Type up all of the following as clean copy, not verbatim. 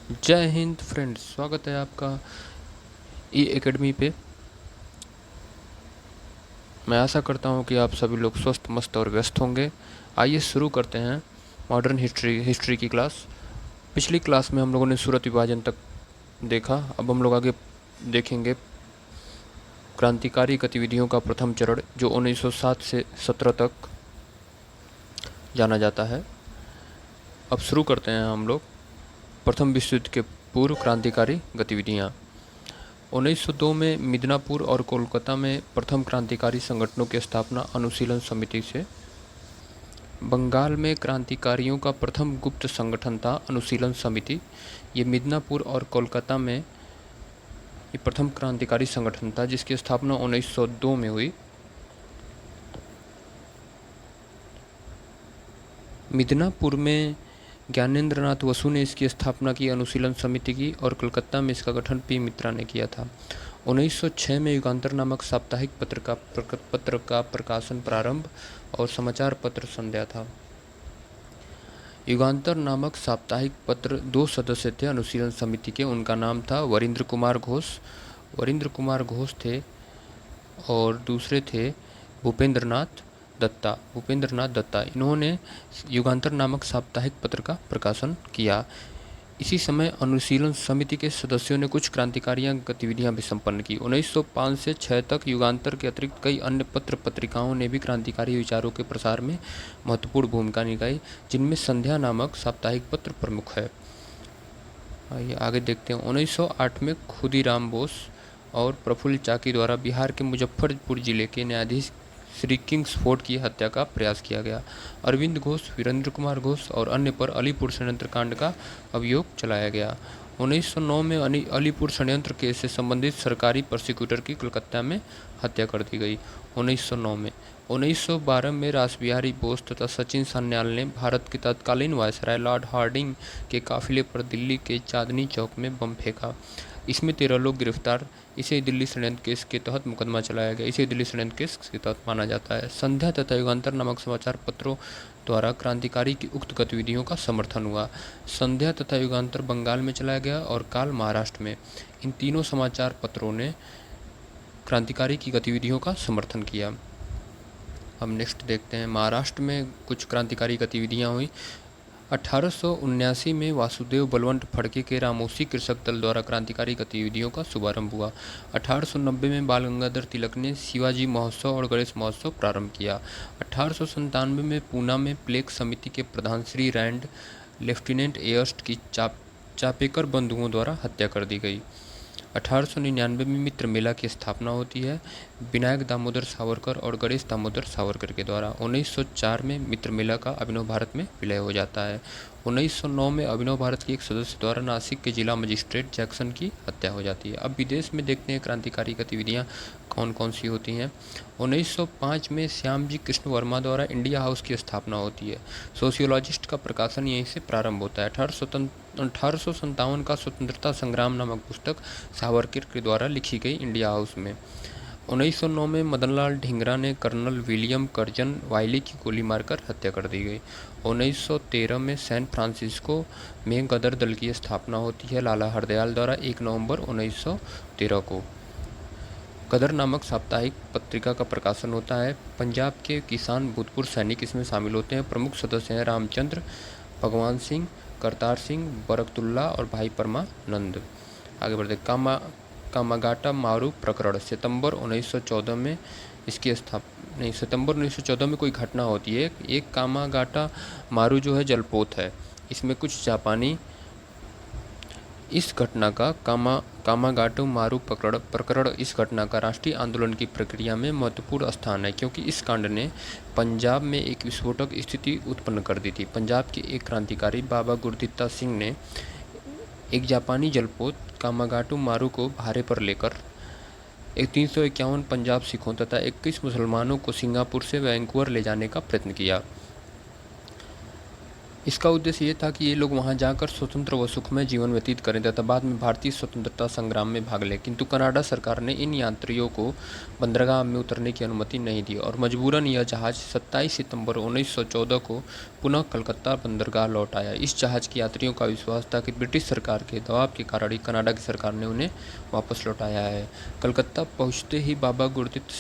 जय हिंद फ्रेंड्स, स्वागत है आपका ई एकेडमी पे। मैं आशा करता हूँ कि आप सभी लोग स्वस्थ, मस्त और व्यस्त होंगे। आइए शुरू करते हैं मॉडर्न हिस्ट्री की क्लास। पिछली क्लास में हम लोगों ने सूरत विभाजन तक देखा। अब हम लोग आगे देखेंगे क्रांतिकारी गतिविधियों का प्रथम चरण, जो 1907 से 17 तक जाना जाता है। अब शुरू करते हैं हम लोग प्रथम विश्व युद्ध के पूर्व क्रांतिकारी गतिविधियाँ। 1902 में मिदनापुर और कोलकाता में प्रथम क्रांतिकारी संगठनों की स्थापना अनुशीलन समिति से। बंगाल में क्रांतिकारियों का प्रथम गुप्त संगठन था अनुशीलन समिति। ये मिदनापुर और कोलकाता में ये प्रथम क्रांतिकारी संगठन था, जिसकी स्थापना 1902 में हुई। मिदनापुर में ज्ञानेंद्र नाथ बसु ने इसकी स्थापना की, अनुशीलन समिति की, और कलकत्ता में इसका गठन पी मित्रा ने किया था। 1906 में युगांतर नामक साप्ताहिक पत्र का प्रकाशन प्रारंभ और समाचार पत्र संध्या था। युगांतर नामक साप्ताहिक पत्र 2 सदस्य थे अनुशीलन समिति के। उनका नाम था वरिंद्र कुमार घोष थे, और दूसरे थे भूपेंद्रनाथ दत्ता। इन्होंने युगांतर नामक साप्ताहिक पत्र का प्रकाशन किया। इसी समय अनुशीलन समिति के सदस्यों ने कुछ क्रांतिकारी गतिविधियां भी संपन्न की। 1905 से 6 तक युगांतर के अतिरिक्त कई अन्य पत्र पत्रिकाओं ने भी क्रांतिकारी विचारों के प्रसार में महत्वपूर्ण भूमिका निभाई, जिनमें संध्या नामक साप्ताहिक पत्र प्रमुख है। आइए आगे देखते हैं। 1908 में खुदीराम बोस और प्रफुल्ल चाकी द्वारा बिहार के मुजफ्फरपुर जिले के न्यायाधीश श्री किंग्सफोर्ड की हत्या का प्रयास किया गया। अरविंद घोष, वीरेंद्र कुमार घोष और अन्य पर अलीपुर षड्यंत्र कांड का अभियोग चलाया गया। 1909 में अलीपुर षड्यंत्र केस से संबंधित सरकारी प्रोसिक्यूटर की कलकत्ता में हत्या कर दी गई 1909 में। 1912 में रासबिहारी बोस तथा सचिन सान्याल ने भारत के तत्कालीन वायसराय लॉर्ड हार्डिंग के काफिले पर दिल्ली के चांदनी चौक में बम फेंका। इसमें 13 लोग गिरफ्तार। इसे दिल्ली षड्यंत्र केस के तहत मुकदमा चलाया गया। इसे दिल्ली षड्यंत्र केस के तहत माना जाता है। संध्या तथा युगांतर नामक समाचार पत्रों द्वारा क्रांतिकारी की उक्त गतिविधियों का समर्थन हुआ। संध्या तथा युगांतर बंगाल में चलाया गया और काल महाराष्ट्र में। इन तीनों समाचार पत्रों ने क्रांतिकारी की गतिविधियों का समर्थन किया। हम नेक्स्ट देखते हैं। महाराष्ट्र में कुछ क्रांतिकारी गतिविधियां हुई। 1879 में वासुदेव बलवंत फड़के के रामोसी कृषक दल द्वारा क्रांतिकारी गतिविधियों का शुभारंभ हुआ। 1890 में बाल गंगाधर तिलक ने शिवाजी महोत्सव और गणेश महोत्सव प्रारंभ किया। 1897 में पूना में प्लेग समिति के प्रधान श्री रैंड लेफ्टिनेंट एयर्स्ट की चापेकर बंधुओं द्वारा हत्या कर दी गई। 1899 में मित्र मेला की स्थापना होती है विनायक दामोदर सावरकर और गणेश दामोदर सावरकर के द्वारा। 1904 में मित्र मेला का अभिनव भारत में विलय हो जाता है। 1909 में अभिनव भारत के एक सदस्य द्वारा नासिक के जिला मजिस्ट्रेट जैक्सन की हत्या हो जाती है। अब विदेश में देखते हैं क्रांतिकारी गतिविधियां कौन कौन सी होती हैं। 1905 में श्यामजी कृष्ण वर्मा द्वारा इंडिया हाउस की स्थापना होती है। सोशियोलॉजिस्ट का प्रकाशन यहीं से प्रारंभ होता है। 1857 का स्वतंत्रता संग्राम नामक पुस्तक सावरकर के द्वारा लिखी गई इंडिया हाउस में। 1909 में मदनलाल ढींगरा ने कर्नल विलियम कर्जन वाइली की गोली मारकर हत्या कर दी गई। 1913 में सैन फ्रांसिस्को में गदर दल की स्थापना होती है लाला हरदयाल द्वारा 1 नवंबर 1913 को। गदर नामक साप्ताहिक पत्रिका का प्रकाशन होता है। पंजाब के किसान भूतपूर्व सैनिक इसमें शामिल होते हैं। प्रमुख सदस्य हैं रामचंद्र, भगवान सिंह, करतार सिंह, बरकतुल्ला और भाई परमानंद। आगे बढ़ते कामागाटा मारू प्रकरण सितंबर 1914 में इसकी स्थापना नहीं, सितंबर 1914 में कोई घटना होती है। एक कामागाटा मारू जो है जलपोत है, इसमें कुछ जापानी इस घटना का कामागाटो मारू प्रकरण इस घटना का राष्ट्रीय आंदोलन की प्रक्रिया में महत्वपूर्ण स्थान है, क्योंकि इस कांड ने पंजाब में एक विस्फोटक स्थिति उत्पन्न कर दी थी। पंजाब के एक क्रांतिकारी बाबा गुरदित्ता सिंह ने एक जापानी जलपोत कामागाटो मारू को भारे पर लेकर 351 पंजाब सिखों तथा 21 मुसलमानों को सिंगापुर से वैंकूवर ले जाने का प्रयत्न किया। इसका उद्देश्य ये था कि ये लोग वहाँ जाकर स्वतंत्र व सुखमय जीवन व्यतीत करें तथा बाद में भारतीय स्वतंत्रता संग्राम में भाग लें, किंतु कनाडा सरकार ने इन यात्रियों को बंदरगाह में उतरने की अनुमति नहीं दी और मजबूरन यह जहाज़ 27 सितंबर 1914 को पुनः कलकत्ता बंदरगाह लौट आया। इस जहाज़ के यात्रियों का विश्वास था कि ब्रिटिश सरकार के दबाव के कारण ही कनाडा की सरकार ने उन्हें वापस लौटाया है। कलकत्ता पहुँचते ही बाबा गुरदित्त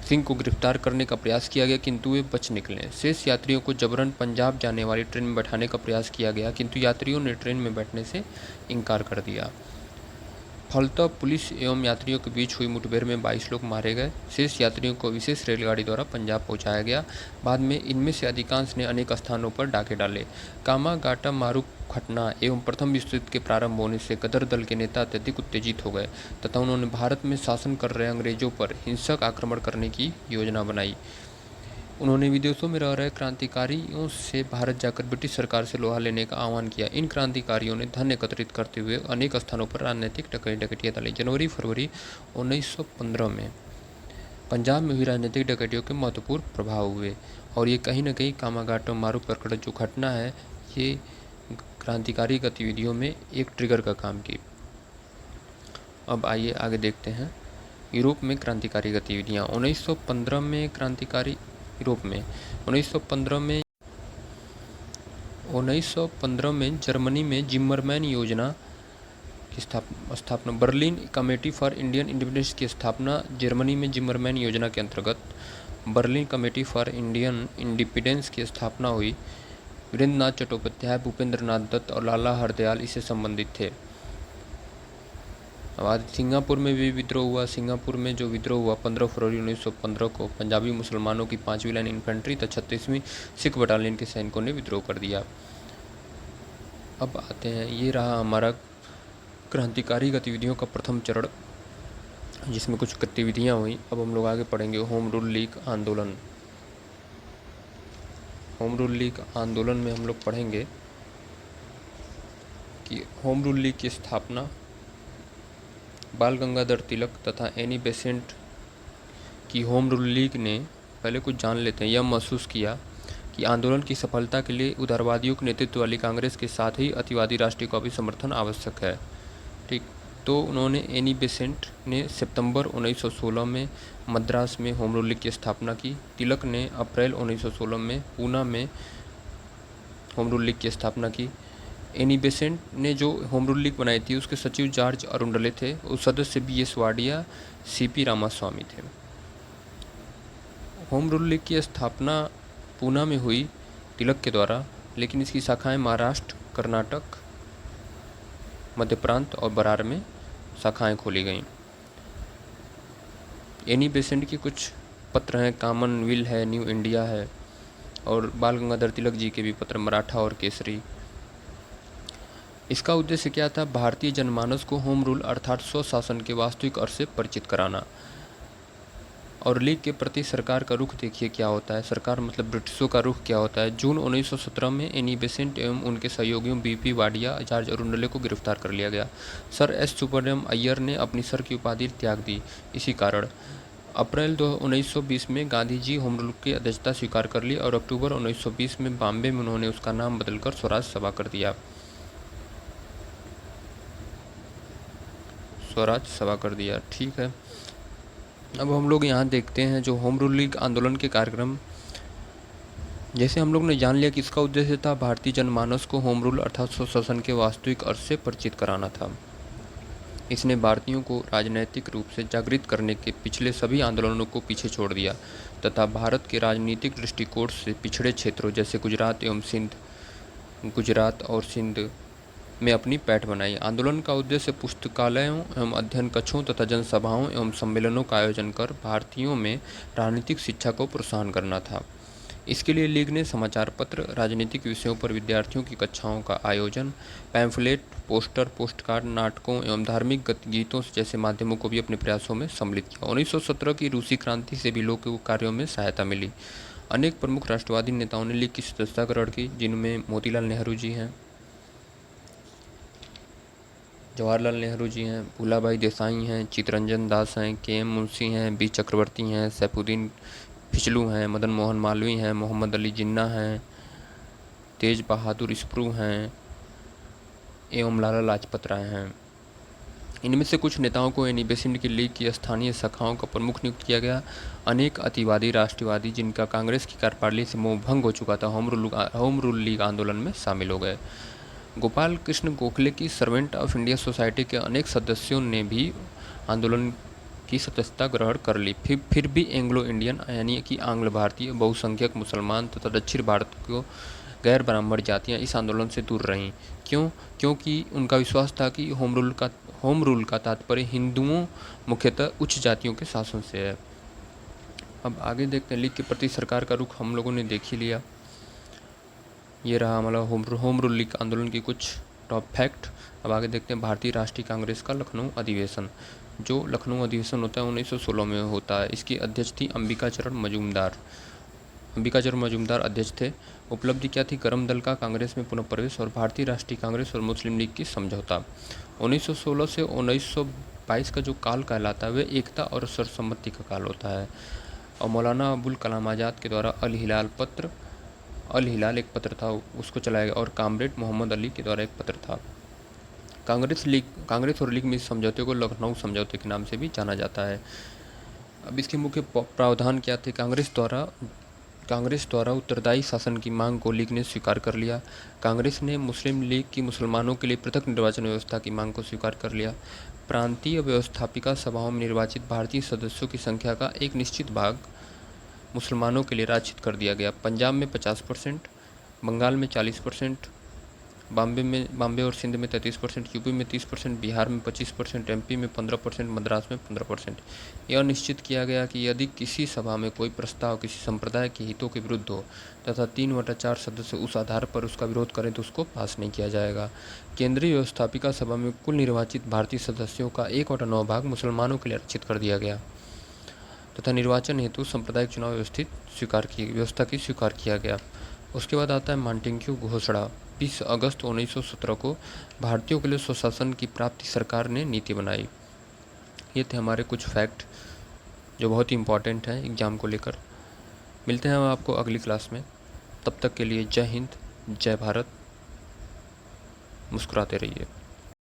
सिंह को गिरफ्तार करने का प्रयास किया गया, किंतु वे बच निकले। शेष यात्रियों को जबरन पंजाब जाने वाली ट्रेन में बैठाने का प्रयास किया गया, किंतु यात्रियों ने ट्रेन में बैठने से इनकार कर दिया। फलतः पुलिस एवं यात्रियों के बीच हुई मुठभेड़ में 22 लोग मारे गए। शेष यात्रियों को विशेष रेलगाड़ी द्वारा पंजाब पहुंचाया गया। बाद में इनमें से अधिकांश ने अनेक स्थानों पर डाके डाले। कामागाटा मारू घटना एवं प्रथम विश्व युद्ध के प्रारंभ होने से गदर दल के नेता अत्यधिक उत्तेजित हो गए तथा उन्होंने भारत में शासन कर रहे अंग्रेजों पर हिंसक आक्रमण करने की योजना बनाई। उन्होंने विदेशों में रह रहे क्रांतिकारियों से भारत जाकर ब्रिटिश सरकार से लोहा लेने का आह्वान किया। इन क्रांतिकारियों ने धन एकत्रित करते हुए अनेक स्थानों पर राजनीतिक डकैतियां डाली। जनवरी-फरवरी 1915 में पंजाब में हुई राजनीतिक डकैतियों के महत्वपूर्ण प्रभाव हुए और ये कहीं न कहीं कामागाटा मारू प्रकरण जो घटना है, ये क्रांतिकारी गतिविधियों में एक ट्रिगर का काम की। अब आइए आगे देखते हैं यूरोप में क्रांतिकारी गतिविधियाँ। 1915 में क्रांतिकारी यूरोप में 1915 में जर्मनी में जिम्मरमैन योजना की स्थापना। Berlin committee for Indian independence की स्थापना। जर्मनी में जिम्मरमैन योजना के अंतर्गत Berlin committee for Indian independence की स्थापना हुई। वीरेंद्रनाथ चट्टोपाध्याय, भूपेंद्र नाथ दत्त और लाला हरदयाल इससे संबंधित थे। बाद सिंगापुर में भी विद्रोह हुआ। सिंगापुर में जो विद्रोह हुआ 15 फरवरी 1915 को पंजाबी मुसलमानों की 5वीं लाइन इन्फेंट्री तथा 36वीं सिख बटालियन के सैनिकों ने विद्रोह कर दिया। अब आते हैं, ये रहा हमारा क्रांतिकारी गतिविधियों का प्रथम चरण, जिसमें कुछ गतिविधियाँ हुई। अब हम लोग आगे पढ़ेंगे होम रूल लीग आंदोलन। होम रूल लीग आंदोलन में हम लोग पढ़ेंगे कि होम रूल लीग की स्थापना बाल गंगाधर तिलक तथा एनी बेसेंट की होम रूल लीग ने, पहले कुछ जान लेते हैं, यह महसूस किया कि आंदोलन की सफलता के लिए उदारवादियों के नेतृत्व वाली कांग्रेस के साथ ही अतिवादी राष्ट्रीय का भी समर्थन आवश्यक है। ठीक, तो उन्होंने एनी बेसेंट ने सितंबर 1916 में मद्रास में होम रूल लीग की स्थापना की। तिलक ने अप्रैल 1916 में पूना में होम रूल लीग की स्थापना की। एनी बेसेंट ने जो होम रूल लीग बनाई थी उसके सचिव जॉर्ज अरुंडले थे, उस सदस्य BS वाडिया, CP रामास्वामी थे। होम रूल लीग की स्थापना पूना में हुई तिलक के द्वारा, लेकिन इसकी शाखाएं महाराष्ट्र, कर्नाटक, मध्य प्रांत और बरार में शाखाएं खोली गईं। एनी बेसेंट की कुछ पत्र हैं, कॉमनवेल है, न्यू इंडिया है, और बाल गंगाधर तिलक जी के भी पत्र मराठा और केसरी। इसका उद्देश्य क्या था? भारतीय जनमानस को होम रूल अर्थात स्वशासन के वास्तविक अर्थ से परिचित कराना। और लीग के प्रति सरकार का रुख देखिए क्या होता है। सरकार मतलब ब्रिटिशों का रुख क्या होता है। जून 1917 में एनी बेसेंट एवं उनके सहयोगियों BP वाडिया, जॉर्ज अरुंडले को गिरफ्तार कर लिया गया। सर S सुब्रमण्यम अय्यर ने अपनी सर की उपाधि त्याग दी। इसी कारण अप्रैल 1920 में गांधी जी होम रूल की अध्यक्षता स्वीकार कर ली और अक्टूबर 1920 में बॉम्बे में उन्होंने उसका नाम बदलकर स्वराज सभा कर दिया। स्वराज सभा कर दिया, ठीक है। अब हम लोग यहाँ देखते हैं जो होम रूल लीग आंदोलन के कार्यक्रम। जैसे हम लोग ने जान लिया कि इसका उद्देश्य था भारतीय जनमानस को होम रूल अर्थात स्वशासन के वास्तविक अर्थ से परिचित कराना था। इसने भारतीयों को राजनैतिक रूप से जागृत करने के पिछले सभी आंदोलनों को पीछे छोड़ दिया तथा भारत के राजनीतिक दृष्टिकोण से पिछड़े क्षेत्रों जैसे गुजरात और सिंध में अपनी पैठ बनाई। आंदोलन का उद्देश्य पुस्तकालयों एवं अध्ययन कक्षों तथा जनसभाओं एवं सम्मेलनों का आयोजन कर भारतीयों में राजनीतिक शिक्षा को प्रोत्साहन करना था। इसके लिए लीग ने समाचार पत्र, राजनीतिक विषयों पर विद्यार्थियों की कक्षाओं का आयोजन, पैम्फलेट, पोस्टर, पोस्टकार्ड, नाटकों एवं धार्मिक गीतों जैसे माध्यमों को भी अपने प्रयासों में सम्मिलित किया। 1917 की रूसी क्रांति से भी लोग को कार्यों में सहायता मिली। अनेक प्रमुख राष्ट्रवादी नेताओं ने लीग की सदस्यता ग्रहण की, जिनमें मोतीलाल नेहरू जी हैं, जवाहरलाल नेहरू जी हैं, भूलाभाई देसाई हैं, चित्तरंजन दास हैं, KM मुंशी हैं, B चक्रवर्ती हैं, सैफुद्दीन फिचलू हैं, मदन मोहन मालवीय हैं, मोहम्मद अली जिन्ना हैं, तेज बहादुर स्प्रू हैं एवं लाला लाजपत राय हैं। इनमें से कुछ नेताओं को यानी बेसिन की लीग की स्थानीय शाखाओं का प्रमुख नियुक्त किया गया। अनेक अतिवादी राष्ट्रवादी जिनका कांग्रेस की कार्यप्रणाली से मोह भंग हो चुका था, होम रूल लीग आंदोलन में शामिल हो गए। गोपाल कृष्ण गोखले की सर्वेंट ऑफ इंडिया सोसाइटी के अनेक सदस्यों ने भी आंदोलन की सदस्यता ग्रहण कर ली। फिर भी एंग्लो इंडियन यानी कि आंग्ल भारतीय, बहुसंख्यक मुसलमान तथा दक्षिण भारत को गैर ब्राह्मण जातियां इस आंदोलन से दूर रहीं। क्यों? क्योंकि उनका विश्वास था कि होम रूल का तात्पर्य हिंदुओं, मुख्यतः उच्च जातियों के शासन से है। अब आगे देखते हैं, लीग के प्रति सरकार का रुख हम लोगों ने देख ही लिया। ये रहा हमारा होम रूल लीग आंदोलन की कुछ टॉप फैक्ट। अब आगे देखते हैं भारतीय राष्ट्रीय कांग्रेस का लखनऊ अधिवेशन। जो लखनऊ अधिवेशन होता है 1916 में होता है। इसकी अध्यक्ष थी अंबिका चरण मजूमदार अध्यक्ष थे। उपलब्धि क्या थी? गरम दल का कांग्रेस में पुनः प्रवेश और भारतीय राष्ट्रीय कांग्रेस और मुस्लिम लीग की समझौता। 1916 से 1922 का जो काल कहलाता है वह एकता और सर्वसम्मति का काल होता है। और मौलाना अबुल कलाम आज़ाद के द्वारा अल हिलाल एक पत्र था, उसको चलाया गया। और कामरेड मोहम्मद अली के द्वारा एक पत्र था। कांग्रेस और लीग में इस समझौते को लखनऊ समझौते के नाम से भी जाना जाता है। अब इसके मुख्य प्रावधान क्या थे? कांग्रेस द्वारा उत्तरदायी शासन की मांग को लीग ने स्वीकार कर लिया। कांग्रेस ने मुस्लिम लीग की मुसलमानों के लिए पृथक निर्वाचन व्यवस्था की मांग को स्वीकार कर लिया। प्रांतीय व्यवस्थापिका सभाओं में निर्वाचित भारतीय सदस्यों की संख्या का एक निश्चित भाग मुसलमानों के लिए आरक्षित कर दिया गया। पंजाब में 50%, बंगाल में 40%, बॉम्बे और सिंध में 33%, यूपी में 30%, बिहार में 25%, एमपी में 15%, मद्रास में 15%। यह निश्चित किया गया कि यदि किसी सभा में कोई प्रस्ताव किसी संप्रदाय के हितों के विरुद्ध हो तथा 3/4 सदस्य उस आधार पर उसका विरोध करें तो उसको पास नहीं किया जाएगा। केंद्रीय व्यवस्थापिका सभा में कुल निर्वाचित भारतीय सदस्यों का 1/9 भाग मुसलमानों के लिए आरक्षित कर दिया गया तथा निर्वाचन हेतु सांप्रदायिक चुनाव व्यवस्था की स्वीकार किया गया। उसके बाद आता है मॉन्टेग्यू घोषणा। 20 अगस्त 1917 को भारतीयों के लिए स्वशासन की प्राप्ति सरकार ने नीति बनाई। ये थे हमारे कुछ फैक्ट जो बहुत ही इम्पॉर्टेंट हैं एग्ज़ाम को लेकर। मिलते हैं हम आपको अगली क्लास में। तब तक के लिए जय हिंद, जय भारत। मुस्कुराते रहिए।